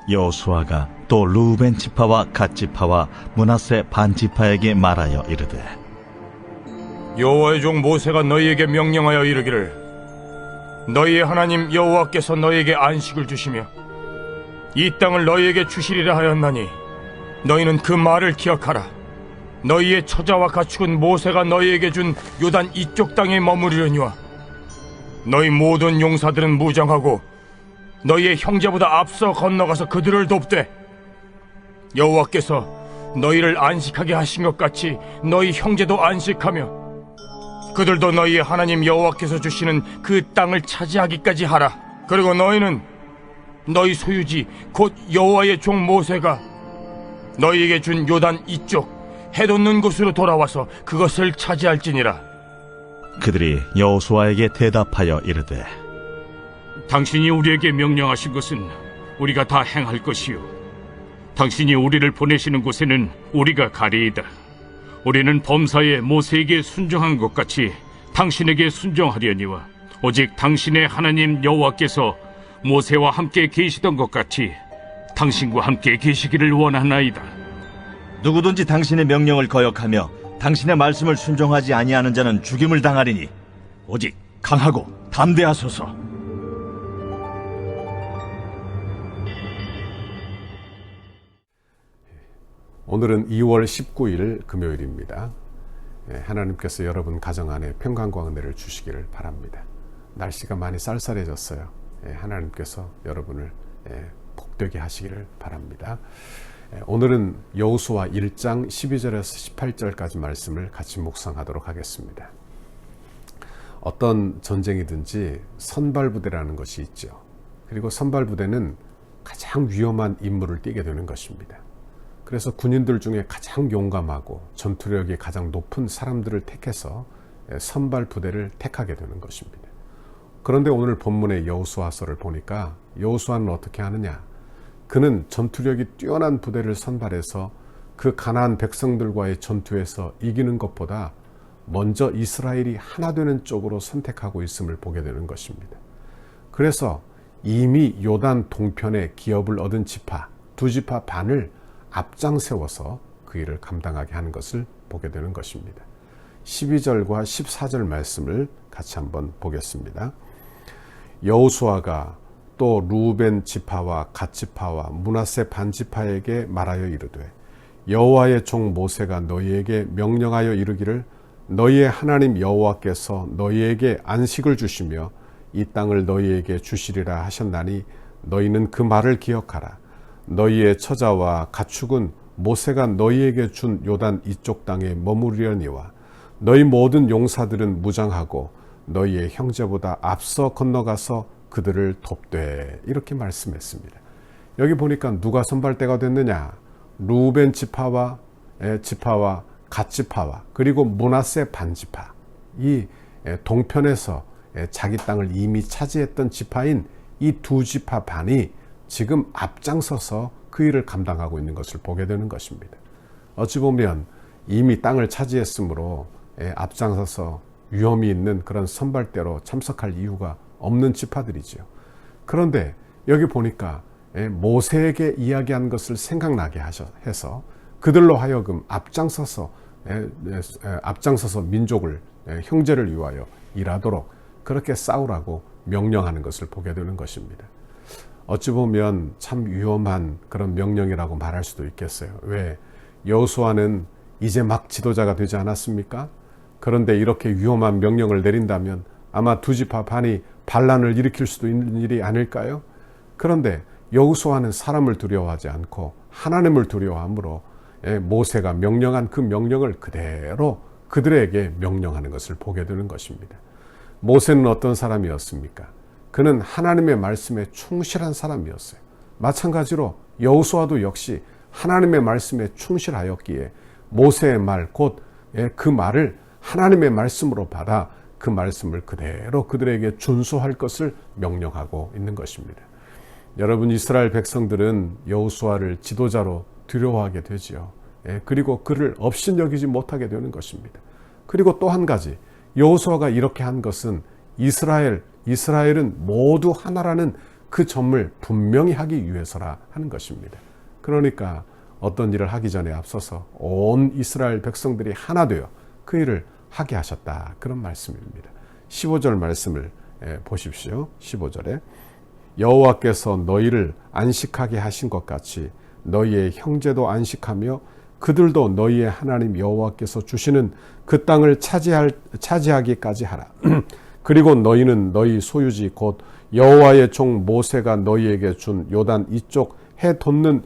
여호수아가 또 루벤 지파와 갓 지파와 므낫세 반 지파에게 말하여 이르되 여호와의 종 모세가 너희에게 명령하여 이르기를 너희의 하나님 여호와께서 너희에게 안식을 주시며 이 땅을 너희에게 주시리라 하였나니 너희는 그 말을 기억하라. 너희의 처자와 가축은 모세가 너희에게 준 요단 이쪽 땅에 머무르려니와 너희 모든 용사들은 무장하고 너희의 형제보다 앞서 건너가서 그들을 돕되 여호와께서 너희를 안식하게 하신 것 같이 너희 형제도 안식하며 그들도 너희의 하나님 여호와께서 주시는 그 땅을 차지하기까지 하라. 그리고 너희는 너희 소유지 곧 여호와의 종 모세가 너희에게 준 요단 이쪽 해 돋는 곳으로 돌아와서 그것을 차지할지니라. 그들이 여호수아에게 대답하여 이르되 당신이 우리에게 명령하신 것은 우리가 다 행할 것이요 당신이 우리를 보내시는 곳에는 우리가 가리이다. 우리는 범사에 모세에게 순종한 것 같이 당신에게 순종하려니와 오직 당신의 하나님 여호와께서 모세와 함께 계시던 것 같이 당신과 함께 계시기를 원하나이다. 누구든지 당신의 명령을 거역하며 당신의 말씀을 순종하지 아니하는 자는 죽임을 당하리니 오직 강하고 담대하소서. 오늘은 2월 19일 금요일입니다. 하나님께서 여러분 가정 안에 평강과 은혜를 주시기를 바랍니다. 날씨가 많이 쌀쌀해졌어요. 하나님께서 여러분을 복되게 하시기를 바랍니다. 오늘은 여호수아 1장 12절에서 18절까지 말씀을 같이 묵상하도록 하겠습니다. 어떤 전쟁이든지 선발부대라는 것이 있죠. 그리고 선발부대는 가장 위험한 임무를 띠게 되는 것입니다. 그래서 군인들 중에 가장 용감하고 전투력이 가장 높은 사람들을 택해서 선발부대를 택하게 되는 것입니다. 그런데 오늘 본문의 여호수아서를 보니까 여호수아는 어떻게 하느냐? 그는 전투력이 뛰어난 부대를 선발해서 그 가나안 백성들과의 전투에서 이기는 것보다 먼저 이스라엘이 하나 되는 쪽으로 선택하고 있음을 보게 되는 것입니다. 그래서 이미 요단 동편에 기업을 얻은 지파, 두 지파 반을 앞장 세워서 그 일을 감당하게 하는 것을 보게 되는 것입니다. 12절과 14절 말씀을 같이 한번 보겠습니다. 여호수아가 또 루벤 지파와 갓 지파와 므낫세 반 지파에게 말하여 이르되 여호와의 종 모세가 너희에게 명령하여 이르기를 너희의 하나님 여호와께서 너희에게 안식을 주시며 이 땅을 너희에게 주시리라 하셨나니 너희는 그 말을 기억하라. 너희의 처자와 가축은 모세가 너희에게 준 요단 이쪽 땅에 머무르려니와 너희 모든 용사들은 무장하고 너희의 형제보다 앞서 건너가서 그들을 돕되 이렇게 말씀했습니다. 여기 보니까 누가 선발대가 됐느냐? 루벤 지파와 갓 지파와 그리고 므낫세 반 지파, 이 동편에서 자기 땅을 이미 차지했던 지파인 이 두 지파 반이 지금 앞장서서 그 일을 감당하고 있는 것을 보게 되는 것입니다. 어찌 보면 이미 땅을 차지했으므로 앞장서서 위험이 있는 그런 선발대로 참석할 이유가 없는 지파들이죠. 그런데 여기 보니까 모세에게 이야기한 것을 생각나게 해서 그들로 하여금 앞장서서 민족을, 형제를 위하여 일하도록 그렇게 싸우라고 명령하는 것을 보게 되는 것입니다. 어찌 보면 참 위험한 그런 명령이라고 말할 수도 있겠어요. 왜? 여호수아는 이제 막 지도자가 되지 않았습니까? 그런데 이렇게 위험한 명령을 내린다면 아마 두 지파 반이 반란을 일으킬 수도 있는 일이 아닐까요? 그런데 여호수아는 사람을 두려워하지 않고 하나님을 두려워하므로 모세가 명령한 그 명령을 그대로 그들에게 명령하는 것을 보게 되는 것입니다. 모세는 어떤 사람이었습니까? 그는 하나님의 말씀에 충실한 사람이었어요. 마찬가지로 여호수아도 역시 하나님의 말씀에 충실하였기에 모세의 말, 곧 그 말을 하나님의 말씀으로 받아 그 말씀을 그대로 그들에게 준수할 것을 명령하고 있는 것입니다. 여러분, 이스라엘 백성들은 여호수아를 지도자로 두려워하게 되지요. 그리고 그를 업신여기지 못하게 되는 것입니다. 그리고 또 한 가지, 여호수아가 이렇게 한 것은 이스라엘은 모두 하나라는 그 점을 분명히 하기 위해서라 하는 것입니다. 그러니까 어떤 일을 하기 전에 앞서서 온 이스라엘 백성들이 하나 되어 그 일을 하게 하셨다. 그런 말씀입니다. 15절 말씀을 보십시오. 15절에 여호와께서 너희를 안식하게 하신 것 같이 너희의 형제도 안식하며 그들도 너희의 하나님 여호와께서 주시는 그 땅을 차지하기까지 하라. 그리고 너희는 너희 소유지 곧 여호와의 종 모세가 너희에게 준 요단 이쪽 해 돋는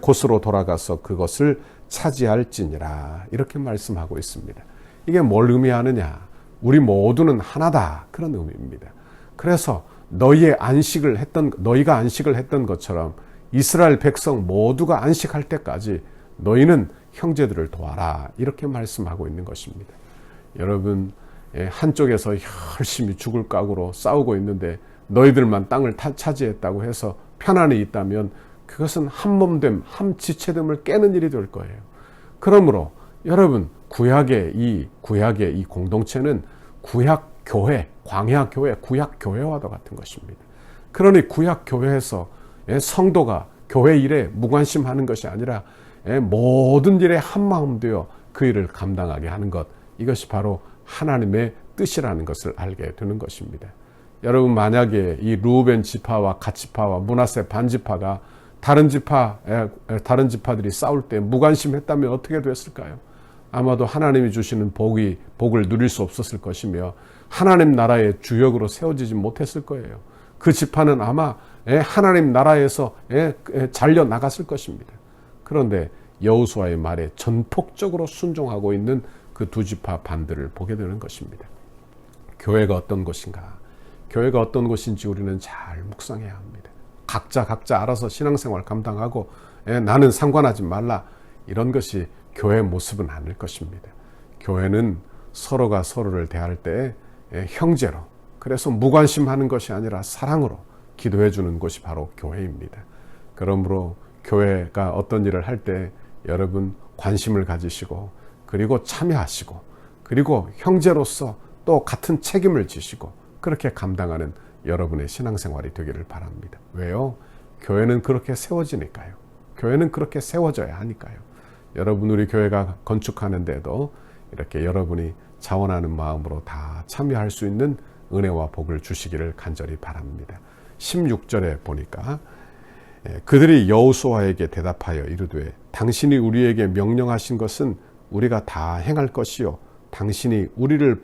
곳으로 돌아가서 그것을 차지할지니라. 이렇게 말씀하고 있습니다. 이게 뭘 의미하느냐? 우리 모두는 하나다. 그런 의미입니다. 그래서 너희가 안식을 했던 것처럼 이스라엘 백성 모두가 안식할 때까지 너희는 형제들을 도와라. 이렇게 말씀하고 있는 것입니다. 여러분, 한쪽에서 열심히 죽을 각오로 싸우고 있는데 너희들만 땅을 차지했다고 해서 편안히 있다면 그것은 한 몸됨, 한 지체됨을 깨는 일이 될 거예요. 그러므로 여러분, 구약의 이 공동체는 구약교회, 광야교회, 구약교회와도 같은 것입니다. 그러니 구약교회에서 성도가 교회 일에 무관심하는 것이 아니라 모든 일에 한마음 되어 그 일을 감당하게 하는 것, 이것이 바로 하나님의 뜻이라는 것을 알게 되는 것입니다. 여러분, 만약에 이 루벤 지파와 갓지파와 므낫세 반지파가 다른 지파들이 싸울 때 무관심했다면 어떻게 됐을까요? 아마도 하나님이 주시는 복을 누릴 수 없었을 것이며 하나님 나라의 주역으로 세워지지 못했을 거예요. 그 지파는 아마 하나님 나라에서 잘려 나갔을 것입니다. 그런데 여호수아의 말에 전폭적으로 순종하고 있는 그 두 지파 반들을 보게 되는 것입니다. 교회가 어떤 곳인가? 교회가 어떤 곳인지 우리는 잘 묵상해야 합니다. 각자 알아서 신앙생활 감당하고 나는 상관하지 말라, 이런 것이 교회의 모습은 아닐 것입니다. 교회는 서로가 서로를 대할 때 형제로, 그래서 무관심하는 것이 아니라 사랑으로 기도해 주는 곳이 바로 교회입니다. 그러므로 교회가 어떤 일을 할 때 여러분 관심을 가지시고 그리고 참여하시고 그리고 형제로서 또 같은 책임을 지시고 그렇게 감당하는 여러분의 신앙생활이 되기를 바랍니다. 왜요? 교회는 그렇게 세워지니까요. 교회는 그렇게 세워져야 하니까요. 여러분, 우리 교회가 건축하는데도 이렇게 여러분이 자원하는 마음으로 다 참여할 수 있는 은혜와 복을 주시기를 간절히 바랍니다. 16절에 보니까 그들이 여호수아에게 대답하여 이르되 당신이 우리에게 명령하신 것은 우리가 다 행할 것이요 당신이 우리를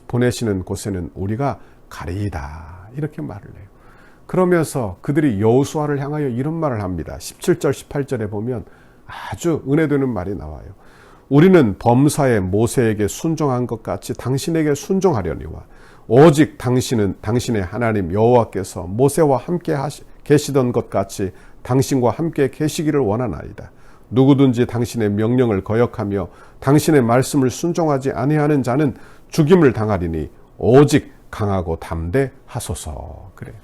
보내시는 곳에는 우리가 가리이다. 이렇게 말을 해요. 그러면서 그들이 여호수아를 향하여 이런 말을 합니다. 17절 18절에 보면 아주 은혜되는 말이 나와요. 우리는 범사에 모세에게 순종한 것 같이 당신에게 순종하려니와 오직 당신의 하나님 여호와께서 모세와 함께 계시던 것 같이 당신과 함께 계시기를 원하나이다. 누구든지 당신의 명령을 거역하며 당신의 말씀을 순종하지 아니하는 자는 죽임을 당하리니 오직 강하고 담대하소서. 그래요.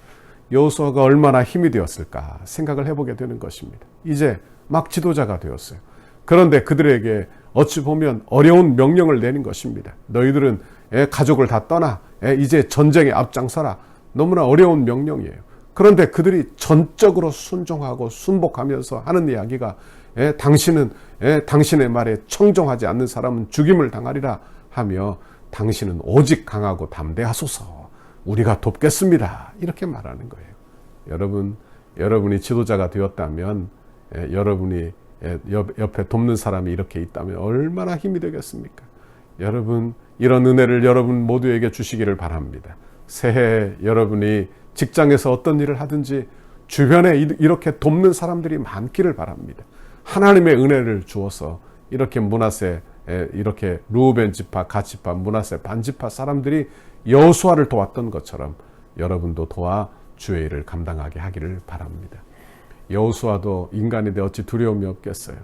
여호수아가 얼마나 힘이 되었을까 생각을 해보게 되는 것입니다. 이제 막 지도자가 되었어요. 그런데 그들에게 어찌 보면 어려운 명령을 내린 것입니다. 너희들은 가족을 다 떠나 이제 전쟁에 앞장서라. 너무나 어려운 명령이에요. 그런데 그들이 전적으로 순종하고 순복하면서 하는 이야기가 당신은 당신의 말에 청종하지 않는 사람은 죽임을 당하리라 하며 당신은 오직 강하고 담대하소서. 우리가 돕겠습니다. 이렇게 말하는 거예요. 여러분이 지도자가 되었다면 여러분이 옆에 돕는 사람이 이렇게 있다면 얼마나 힘이 되겠습니까? 여러분, 이런 은혜를 여러분 모두에게 주시기를 바랍니다. 새해 여러분이 직장에서 어떤 일을 하든지 주변에 이렇게 돕는 사람들이 많기를 바랍니다. 하나님의 은혜를 주어서 이렇게 이렇게 루벤 지파, 갓지파, 므낫세 반지파 사람들이 여호수아를 도왔던 것처럼 여러분도 도와 주의 일을 감당하게 하기를 바랍니다. 여호수아도 인간인데 어찌 두려움이 없겠어요.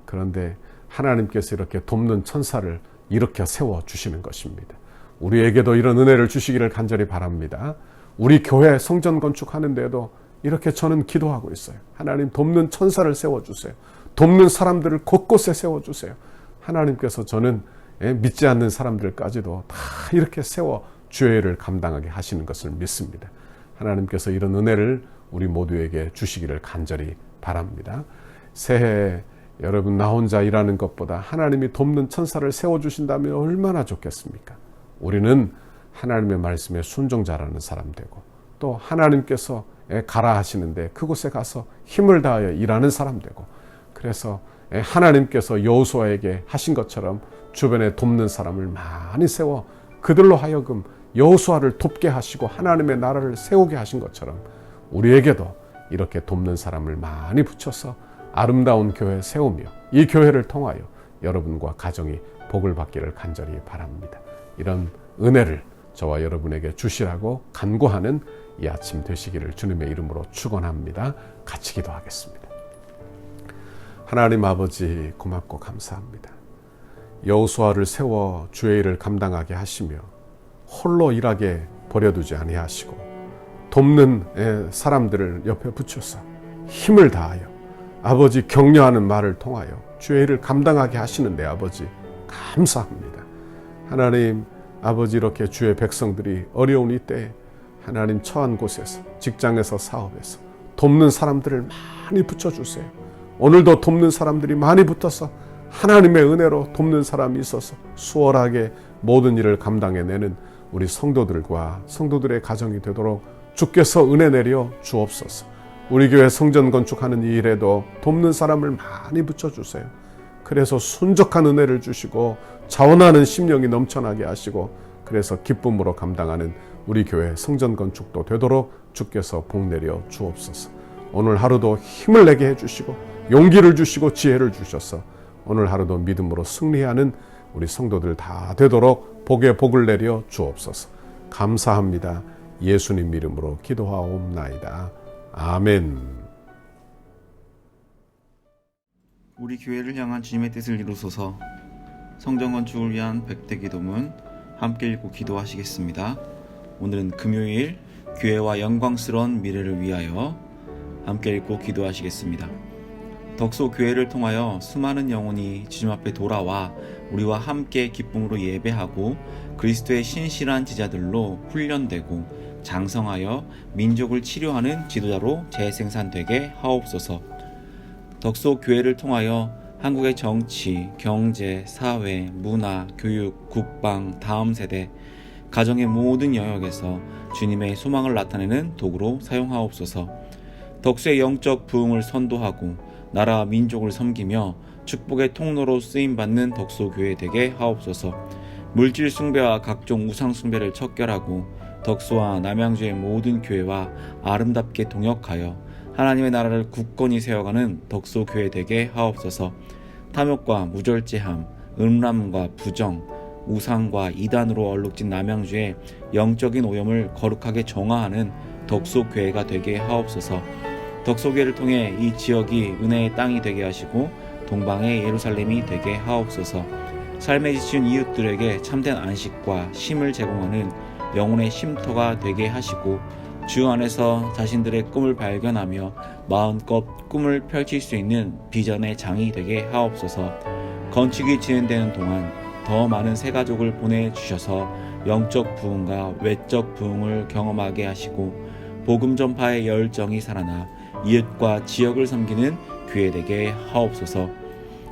그런데 하나님께서 이렇게 돕는 천사를 일으켜 세워주시는 것입니다. 우리에게도 이런 은혜를 주시기를 간절히 바랍니다. 우리 교회 성전 건축하는데도 이렇게 저는 기도하고 있어요. 하나님, 돕는 천사를 세워주세요. 돕는 사람들을 곳곳에 세워주세요. 하나님께서 저는 믿지 않는 사람들까지도 다 이렇게 세워 주의 일을 감당하게 하시는 것을 믿습니다. 하나님께서 이런 은혜를 우리 모두에게 주시기를 간절히 바랍니다. 새해 여러분 나 혼자 일하는 것보다 하나님이 돕는 천사를 세워주신다면 얼마나 좋겠습니까? 우리는 하나님의 말씀에 순종자라는 사람 되고 또 하나님께서 가라 하시는데 그곳에 가서 힘을 다하여 일하는 사람 되고 그래서 하나님께서 여호수아에게 하신 것처럼 주변에 돕는 사람을 많이 세워 그들로 하여금 여호수아를 돕게 하시고 하나님의 나라를 세우게 하신 것처럼 우리에게도 이렇게 돕는 사람을 많이 붙여서 아름다운 교회 세우며 이 교회를 통하여 여러분과 가정이 복을 받기를 간절히 바랍니다. 이런 은혜를 저와 여러분에게 주시라고 간구하는 이 아침 되시기를 주님의 이름으로 축원합니다. 같이 기도하겠습니다. 하나님 아버지 고맙고 감사합니다. 여호수아를 세워 주의 일을 감당하게 하시며 홀로 일하게 버려두지 아니하시고 돕는 사람들을 옆에 붙여서 힘을 다하여 아버지 격려하는 말을 통하여 주의 일을 감당하게 하시는데 아버지 감사합니다. 하나님 아버지 이렇게 주의 백성들이 어려운 이때에 하나님 처한 곳에서 직장에서 사업에서 돕는 사람들을 많이 붙여주세요. 오늘도 돕는 사람들이 많이 붙어서 하나님의 은혜로 돕는 사람이 있어서 수월하게 모든 일을 감당해내는 우리 성도들과 성도들의 가정이 되도록 주께서 은혜 내려 주옵소서. 우리 교회 성전 건축하는 이 일에도 돕는 사람을 많이 붙여주세요. 그래서 순적한 은혜를 주시고 자원하는 심령이 넘쳐나게 하시고 그래서 기쁨으로 감당하는 우리 교회 성전 건축도 되도록 주께서 복 내려 주옵소서. 오늘 하루도 힘을 내게 해주시고 용기를 주시고 지혜를 주셔서 오늘 하루도 믿음으로 승리하는 우리 성도들 다 되도록 복에 복을 내려 주옵소서. 감사합니다. 예수님 이름으로 기도하옵나이다. 아멘. 우리 교회를 향한 주님의 뜻을 이루소서. 성전 건축을 위한 백대 기도문 함께 읽고 기도하시겠습니다. 오늘은 금요일 교회와 영광스러운 미래를 위하여 함께 읽고 기도하시겠습니다. 덕소 교회를 통하여 수많은 영혼이 주님 앞에 돌아와 우리와 함께 기쁨으로 예배하고 그리스도의 신실한 제자들로 훈련되고 장성하여 민족을 치료하는 지도자로 재생산되게 하옵소서. 덕소 교회를 통하여 한국의 정치, 경제, 사회, 문화, 교육, 국방, 다음 세대, 가정의 모든 영역에서 주님의 소망을 나타내는 도구로 사용하옵소서. 덕소의 영적 부흥을 선도하고 나라와 민족을 섬기며 축복의 통로로 쓰임받는 덕소 교회 되게 하옵소서. 물질 숭배와 각종 우상 숭배를 척결하고 덕소와 남양주의 모든 교회와 아름답게 동역하여 하나님의 나라를 굳건히 세워가는 덕소 교회 되게 하옵소서. 탐욕과 무절제함, 음란과 부정, 우상과 이단으로 얼룩진 남양주의 영적인 오염을 거룩하게 정화하는 덕소 교회가 되게 하옵소서. 덕소 교회를 통해 이 지역이 은혜의 땅이 되게 하시고 동방의 예루살렘이 되게 하옵소서. 삶에 지친 이웃들에게 참된 안식과 쉼을 제공하는 영혼의 쉼터가 되게 하시고 주 안에서 자신들의 꿈을 발견하며 마음껏 꿈을 펼칠 수 있는 비전의 장이 되게 하옵소서. 건축이 진행되는 동안 더 많은 새 가족을 보내주셔서 영적 부흥과 외적 부흥을 경험하게 하시고 복음 전파의 열정이 살아나 이웃과 지역을 섬기는 교회 되게 하옵소서.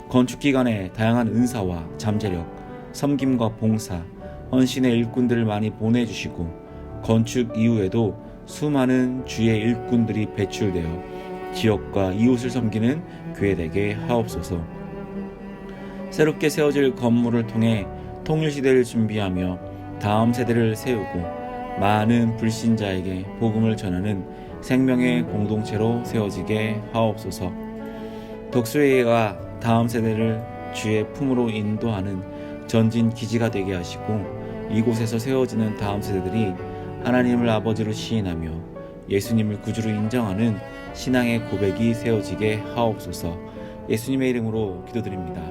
건축 기간에 다양한 은사와 잠재력, 섬김과 봉사, 헌신의 일꾼들을 많이 보내주시고 건축 이후에도 수많은 주의 일꾼들이 배출되어 지역과 이웃을 섬기는 교회 되게 하옵소서. 새롭게 세워질 건물을 통해 통일시대를 준비하며 다음 세대를 세우고 많은 불신자에게 복음을 전하는 생명의 공동체로 세워지게 하옵소서. 덕소회가 다음 세대를 주의 품으로 인도하는 전진 기지가 되게 하시고 이곳에서 세워지는 다음 세대들이 하나님을 아버지로 시인하며 예수님을 구주로 인정하는 신앙의 고백이 세워지게 하옵소서. 예수님의 이름으로 기도드립니다.